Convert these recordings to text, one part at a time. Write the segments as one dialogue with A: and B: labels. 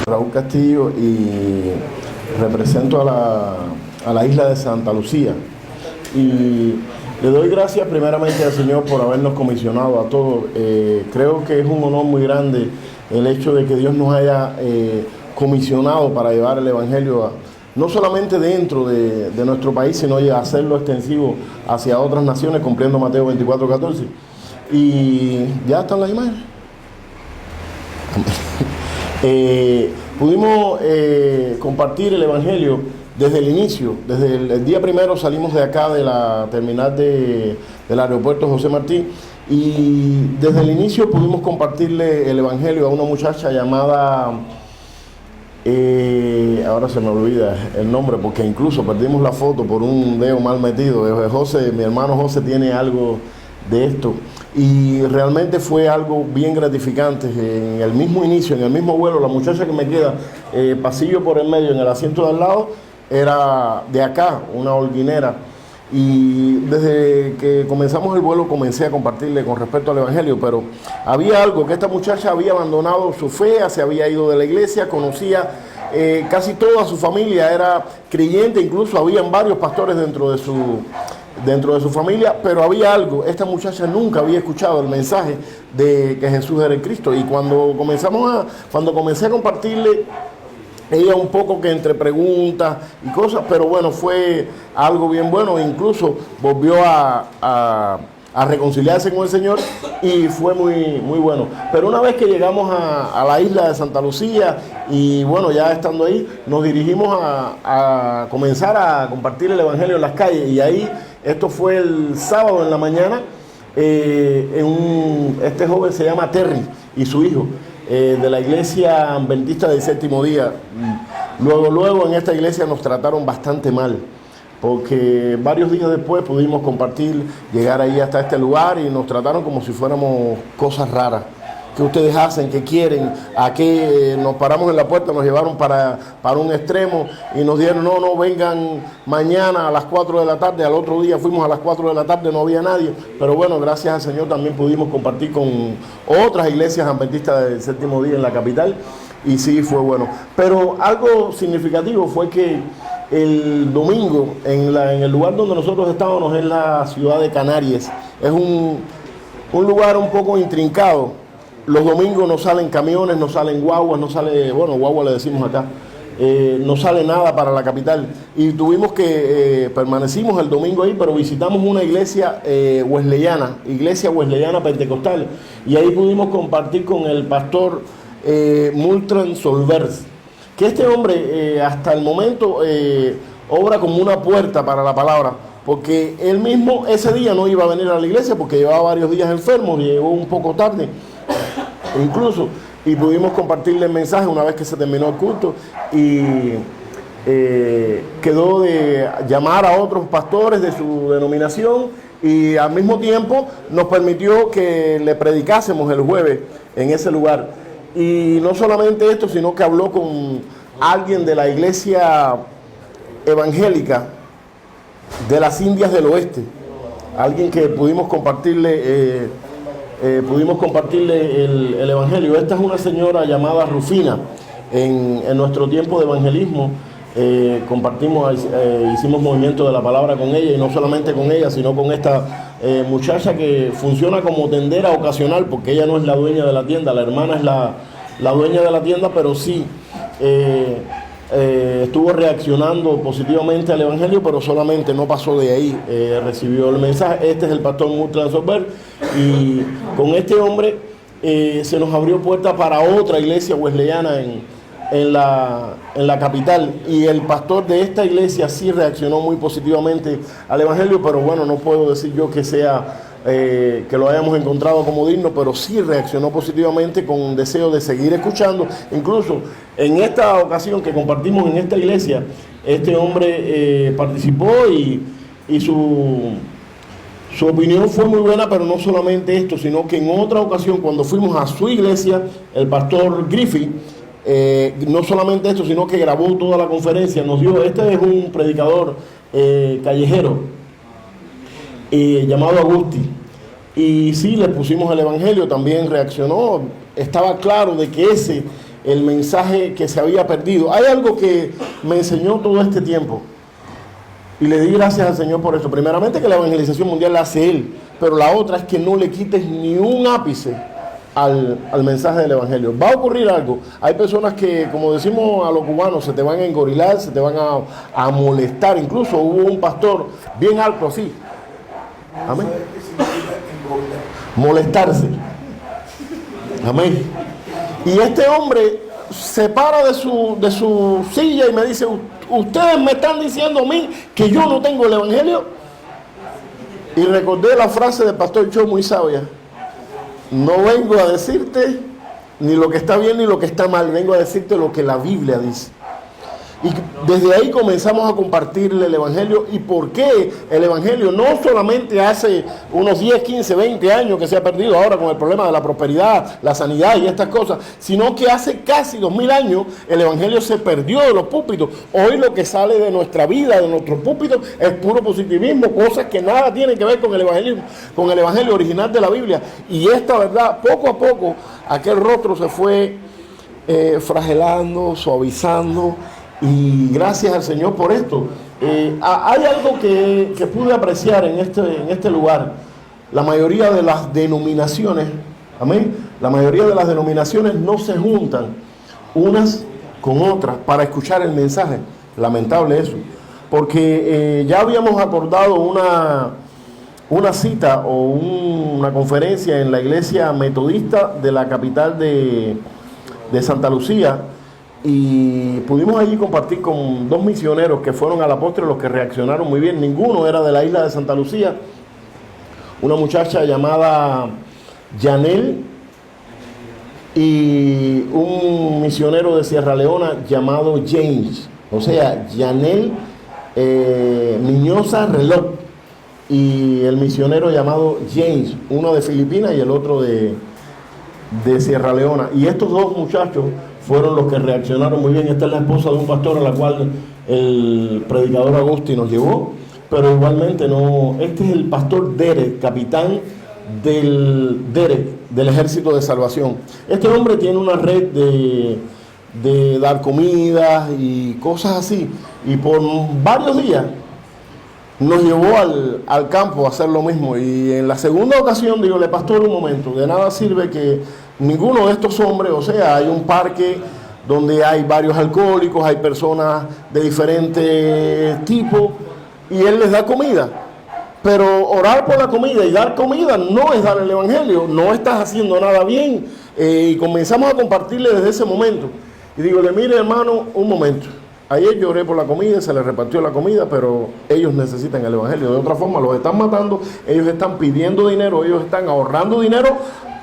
A: Raúl Castillo y represento a la isla de Santa Lucía. Y le doy gracias primeramente al Señor por habernos comisionado a todos. Creo que es un honor muy grande el hecho de que Dios nos haya comisionado para llevar el Evangelio no solamente dentro de nuestro país, sino ya hacerlo extensivo hacia otras naciones, cumpliendo Mateo 24:14. Y ya están las imágenes. Pudimos compartir el Evangelio desde el inicio. Desde el día primero salimos de acá, de la terminal del aeropuerto José Martí, y desde el inicio pudimos compartirle el Evangelio a una muchacha llamada, ahora se me olvida el nombre porque incluso perdimos la foto por un dedo mal metido. José, mi hermano José tiene algo de esto, y realmente fue algo bien gratificante. En el mismo inicio, en el mismo vuelo, la muchacha que me queda pasillo por el medio, en el asiento de al lado, era de acá, una holguinera, y desde que comenzamos el vuelo comencé a compartirle con respecto al Evangelio, pero había algo, que esta muchacha había abandonado su fe, se había ido de la iglesia, conocía casi toda su familia, era creyente, incluso habían varios pastores dentro de su familia, pero había algo, esta muchacha nunca había escuchado el mensaje de que Jesús era el Cristo. Y cuando comencé a compartirle, ella un poco que entre preguntas y cosas, pero bueno, fue algo bien bueno, incluso volvió a reconciliarse con el Señor y fue muy, muy bueno. Pero una vez que llegamos a la isla de Santa Lucía, y bueno, ya estando ahí, nos dirigimos a comenzar a compartir el Evangelio en las calles, y ahí, esto fue el sábado en la mañana, este joven se llama Terry y su hijo, de la iglesia adventista del séptimo día. Luego en esta iglesia nos trataron bastante mal, porque varios días después pudimos compartir, llegar ahí hasta este lugar, y nos trataron como si fuéramos cosas raras. ¿Qué ustedes hacen? ¿Qué quieren? ¿A qué? Nos paramos en la puerta, nos llevaron para un extremo y nos dijeron, no, vengan mañana a las 4 de la tarde. Al otro día fuimos a las 4 de la tarde, no había nadie. Pero bueno, gracias al Señor también pudimos compartir con otras iglesias adventistas del séptimo día en la capital, y sí, fue bueno. Pero algo significativo fue que el domingo, en el lugar donde nosotros estábamos, es la ciudad de Canarias. Es un lugar un poco intrincado. Los domingos no salen camiones, no salen guaguas, guagua le decimos acá, no sale nada para la capital. Y tuvimos que, permanecimos el domingo ahí, pero visitamos una iglesia wesleyana, iglesia wesleyana pentecostal, y ahí pudimos compartir con el pastor Multran Solvers, que este hombre hasta el momento obra como una puerta para la palabra, porque él mismo ese día no iba a venir a la iglesia porque llevaba varios días enfermo y llegó un poco tarde incluso, y pudimos compartirle el mensaje una vez que se terminó el culto, y quedó de llamar a otros pastores de su denominación, y al mismo tiempo nos permitió que le predicásemos el jueves en ese lugar. Y no solamente esto, sino que habló con alguien de la iglesia evangélica de las Indias del Oeste, alguien que pudimos compartirle el Evangelio. Esta es una señora llamada Rufina. En nuestro tiempo de evangelismo hicimos movimiento de la palabra con ella, y no solamente con ella, sino con esta muchacha que funciona como tendera ocasional, porque ella no es la dueña de la tienda, la hermana es la dueña de la tienda, pero sí estuvo reaccionando positivamente al Evangelio, pero solamente no pasó de ahí, recibió el mensaje. Este es el pastor Multran Solvers, y con este hombre se nos abrió puerta para otra iglesia wesleyana en la capital, y el pastor de esta iglesia sí reaccionó muy positivamente al Evangelio, pero bueno, no puedo decir yo que sea que lo hayamos encontrado como digno, pero sí reaccionó positivamente con deseo de seguir escuchando. Incluso en esta ocasión que compartimos en esta iglesia, este hombre participó, y su opinión fue muy buena, pero no solamente esto, sino que en otra ocasión, cuando fuimos a su iglesia, el pastor Griffith, no solamente esto, sino que grabó toda la conferencia, este es un predicador callejero, llamado Agusti, y sí, le pusimos el Evangelio, también reaccionó. Estaba claro de que ese el mensaje que se había perdido. Hay algo que me enseñó todo este tiempo y le di gracias al Señor por eso. Primeramente, que la evangelización mundial la hace Él, pero la otra es que no le quites ni un ápice al mensaje del evangelio. Va a ocurrir algo. Hay personas que, como decimos a los cubanos, se te van a engorilar, se te van a molestar. Incluso hubo un pastor bien alto así. Amén. Molestarse. Amén. Y este hombre se para de su silla y me dice: ustedes me están diciendo a mí que yo no tengo el evangelio. Y recordé la frase del pastor Cho, muy sabia: no vengo a decirte ni lo que está bien ni lo que está mal, vengo a decirte lo que la Biblia dice. Y desde ahí comenzamos a compartirle el evangelio. ¿Y por qué el evangelio? No solamente hace unos 10, 15, 20 años que se ha perdido ahora con el problema de la prosperidad, la sanidad y estas cosas, sino que hace casi 2000 años el evangelio se perdió de los púlpitos. Hoy lo que sale de nuestra vida, de nuestros púlpitos, es puro positivismo, cosas que nada tienen que ver con el evangelio original de la Biblia. Y esta verdad, poco a poco, aquel rostro se fue fragelando, suavizando. Y gracias al Señor por esto. Hay algo que pude apreciar en este lugar. La mayoría de las denominaciones, amén, la mayoría de las denominaciones no se juntan unas con otras para escuchar el mensaje. Lamentable eso, porque ya habíamos acordado una cita o una conferencia en la iglesia metodista de la capital de Santa Lucía. Y pudimos allí compartir con 2 misioneros que fueron al apóstol, los que reaccionaron muy bien. Ninguno era de la isla de Santa Lucía. Una muchacha llamada Yanel y un misionero de Sierra Leona llamado James. O sea, Yanel Miñosa Reloj y el misionero llamado James, uno de Filipinas y el otro de Sierra Leona. Y estos 2 muchachos fueron los que reaccionaron muy bien. Esta es la esposa de un pastor a la cual el predicador Agustín nos llevó, pero igualmente no. Este es el pastor Derek, capitán del Ejército de Salvación. Este hombre tiene una red de dar comidas y cosas así, y por varios días nos llevó al campo a hacer lo mismo. Y en la segunda ocasión, dígole: pastor, un momento, de nada sirve que ninguno de estos hombres, o sea, hay un parque donde hay varios alcohólicos, hay personas de diferentes tipos, y él les da comida. Pero orar por la comida y dar comida no es dar el evangelio, no estás haciendo nada bien. Y comenzamos a compartirle desde ese momento. Y digo: mire, hermano, un momento. Ayer yo oré por la comida, se les repartió la comida, pero ellos necesitan el evangelio. De otra forma, los están matando, ellos están pidiendo dinero, ellos están ahorrando dinero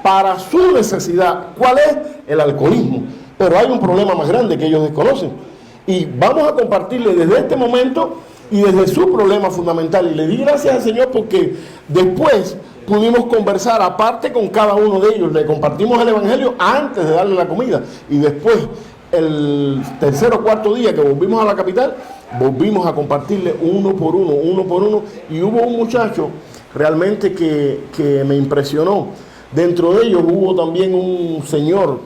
A: para su necesidad. ¿Cuál es? El alcoholismo. Pero hay un problema más grande que ellos desconocen. Y vamos a compartirle desde este momento y desde su problema fundamental. Y le di gracias al Señor porque después pudimos conversar aparte con cada uno de ellos. Le compartimos el evangelio antes de darle la comida. Y después, el tercer o cuarto día que volvimos a la capital, volvimos a compartirle uno por uno. Y hubo un muchacho realmente que me impresionó. Dentro de ellos hubo también un señor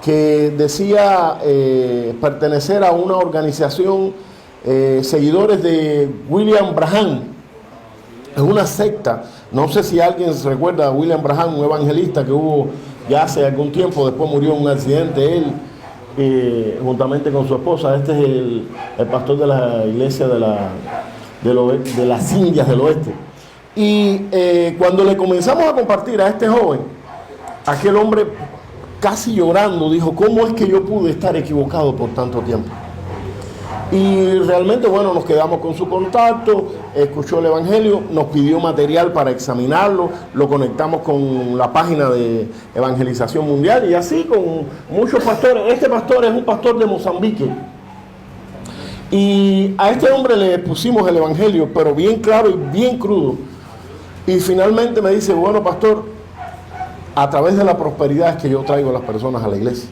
A: que decía pertenecer a una organización, seguidores de William Branham. Es una secta. No sé si alguien se recuerda a William Branham, un evangelista que hubo ya hace algún tiempo. Después murió en un accidente él, juntamente con su esposa. Este es el pastor de la iglesia de las Indias del Oeste. Y cuando le comenzamos a compartir a este joven, aquel hombre casi llorando dijo: ¿cómo es que yo pude estar equivocado por tanto tiempo? Y realmente, bueno, nos quedamos con su contacto, escuchó el evangelio, nos pidió material para examinarlo, lo conectamos con la página de Evangelización Mundial y así con muchos pastores. Este pastor es un pastor de Mozambique. Y a este hombre le pusimos el evangelio, pero bien claro y bien crudo. Y finalmente me dice: bueno, pastor, a través de la prosperidad es que yo traigo a las personas a la iglesia.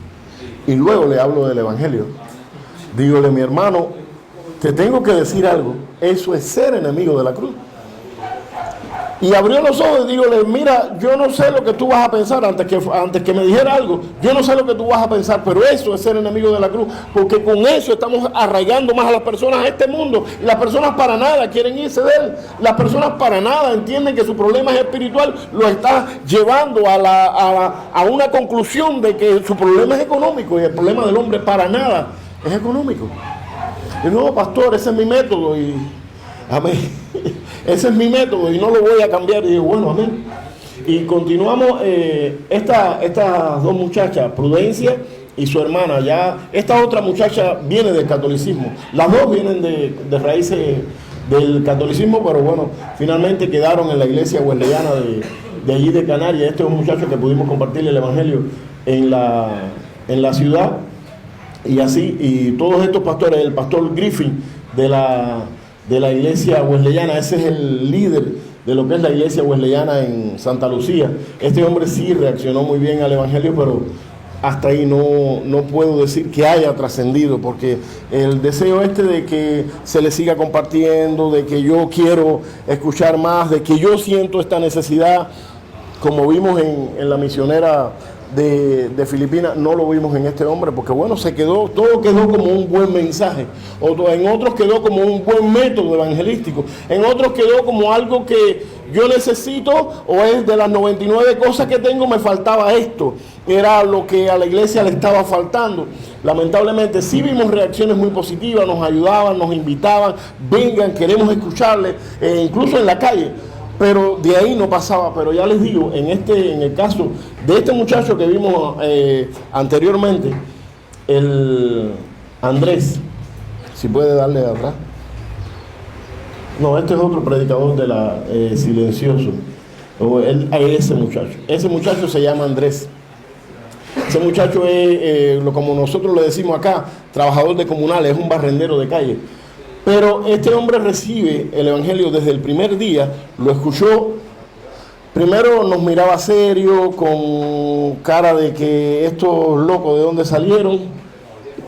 A: Y luego le hablo del evangelio. Dígole: mi hermano, te tengo que decir algo. Eso es ser enemigo de la cruz. Y abrió los ojos y dígole, mira, yo no sé lo que tú vas a pensar, antes que me dijera algo, yo no sé lo que tú vas a pensar, pero eso es ser enemigo de la cruz, porque con eso estamos arraigando más a las personas a este mundo, y las personas para nada quieren irse de él, las personas para nada entienden que su problema es espiritual, lo está llevando a una conclusión de que su problema es económico, y el problema del hombre para nada es económico. Y no, pastor, ese es mi método, y amén. Ese es mi método y no lo voy a cambiar. Y digo, bueno, amén. Y continuamos, estas dos muchachas, Prudencia y su hermana, ya esta otra muchacha viene del catolicismo. Las dos vienen de raíces del catolicismo, pero bueno, finalmente quedaron en la iglesia wesleyana de allí de Canarias. Este es un muchacho que pudimos compartirle el evangelio en la ciudad. Y así, y todos estos pastores, el pastor Griffin de la iglesia wesleyana, ese es el líder de lo que es la iglesia wesleyana en Santa Lucía. Este hombre sí reaccionó muy bien al evangelio, pero hasta ahí no puedo decir que haya trascendido, porque el deseo de que se le siga compartiendo, de que yo quiero escuchar más, de que yo siento esta necesidad, como vimos en la misionera de Filipinas, no lo vimos en este hombre, porque bueno, todo quedó como un buen mensaje, en otros quedó como un buen método evangelístico, en otros quedó como algo que yo necesito, o es de las 99 cosas que tengo, me faltaba esto, era lo que a la iglesia le estaba faltando. Lamentablemente sí vimos reacciones muy positivas, nos ayudaban, nos invitaban, vengan, queremos escucharles, incluso en la calle. Pero de ahí no pasaba. Pero ya les digo, en el caso de este muchacho que vimos anteriormente, el Andrés, si puede darle atrás. No, este es otro predicador de la silencioso. Ese muchacho se llama Andrés. Ese muchacho es, como nosotros le decimos acá, trabajador de comunales, es un barrendero de calle. Pero este hombre recibe el evangelio desde el primer día, lo escuchó, primero nos miraba serio, con cara de que estos locos de dónde salieron,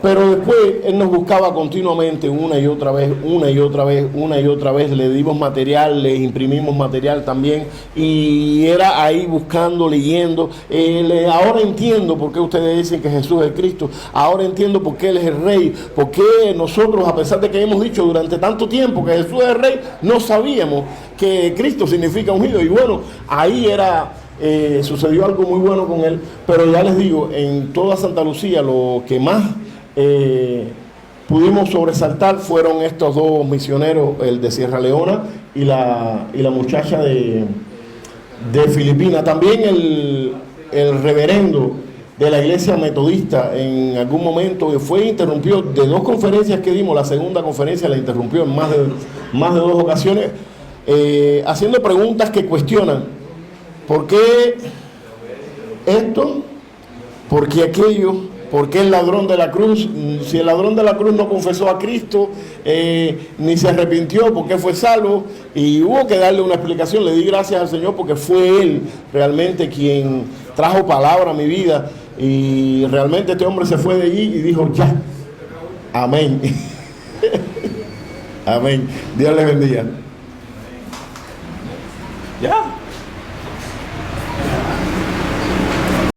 A: pero después él nos buscaba continuamente una y otra vez, le dimos material, le imprimimos material también, y era ahí buscando, leyendo. Ahora entiendo por qué ustedes dicen que Jesús es Cristo, ahora entiendo por qué Él es el Rey, por qué nosotros, a pesar de que hemos dicho durante tanto tiempo que Jesús es el Rey, no sabíamos que Cristo significa ungido. Y bueno, ahí sucedió algo muy bueno con él. Pero ya les digo, en toda Santa Lucía lo que más pudimos sobresaltar fueron estos dos misioneros, el de Sierra Leona y la muchacha de Filipinas. También el reverendo de la iglesia metodista en algún momento fue interrumpido de dos conferencias que dimos. La segunda conferencia la interrumpió en más de dos ocasiones, haciendo preguntas que cuestionan ¿por qué esto? ¿Por qué aquello? ¿Por qué el ladrón de la cruz? Si el ladrón de la cruz no confesó a Cristo, ni se arrepintió, ¿por qué fue salvo? Y hubo que darle una explicación. Le di gracias al Señor porque fue Él realmente quien trajo palabra a mi vida. Y realmente este hombre se fue de allí y dijo, ya, amén. Amén. Dios les bendiga. ¿Ya?